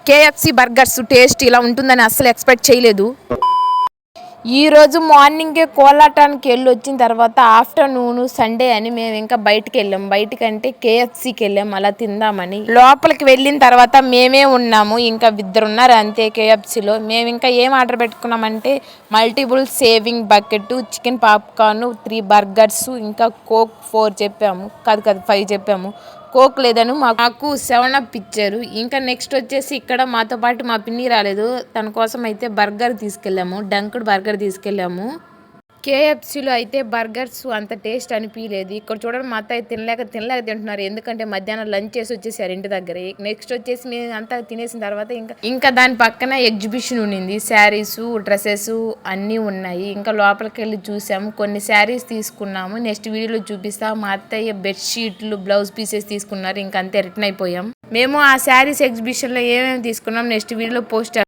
KFC burgers taste ఇలా ఉంటుందని అస్సలు ఎక్స్పెక్ట్ చేయలేదు. ఈరోజు మార్నింగే కోలాటానికి వెళ్ళి వచ్చిన తర్వాత ఆఫ్టర్నూన్ సండే అని మేము ఇంకా బయటికి వెళ్ళాం. బయటకంటే కేఎఫ్సీకి వెళ్ళాం అలా తిందామని. లోపలికి వెళ్ళిన తర్వాత మేమే ఉన్నాము, ఇంకా ఇద్దరు ఉన్నారు అంతే కేఎఫ్సీలో. మేము ఇంకా ఏం ఆర్డర్ పెట్టుకున్నామంటే multiple saving bucket, chicken popcorn, 3 burgers, ఇంకా కోక్ 4 చెప్పాము. కాదు 5 చెప్పాము. కోక్ లేదని మాకు 7 అప్ ఇచ్చారు. ఇంకా నెక్స్ట్ వచ్చేసి ఇక్కడ మాతో పాటు మా పిన్ని రాలేదు, తన కోసం అయితే బర్గర్ తీసుకెళ్ళాము, డంక్డ్ బర్గర్ తీసుకెళ్ళాము. కేఎఫ్సీలో అయితే బర్గర్స్ అంత టేస్ట్ అనిపించలేదు. ఇక్కడ చూడండి మా అత్త తినలేక తింటున్నారు, ఎందుకంటే మధ్యాహ్నం లంచ్ చేసి వచ్చేసారు ఇంటి దగ్గర. నెక్స్ట్ వచ్చేసి మేము అంతా తినేసిన తర్వాత ఇంకా దాని పక్కన ఎగ్జిబిషన్ ఉండింది, శారీస్ డ్రెస్సెస్ అన్నీ ఉన్నాయి. ఇంకా లోపలికి వెళ్ళి చూసాము, కొన్ని శారీస్ తీసుకున్నాము. నెక్స్ట్ వీడియోలో చూపిస్తా. మా అత్తయ్య బెడ్షీట్లు, బ్లౌజ్ పీసెస్ తీసుకున్నారు. ఇంకా అంతే రిటర్న్ అయిపోయాం. మేము ఆ శారీస్ ఎగ్జిబిషన్లో ఏమేమి తీసుకున్నాం నెక్స్ట్ వీడియోలో పోస్ట్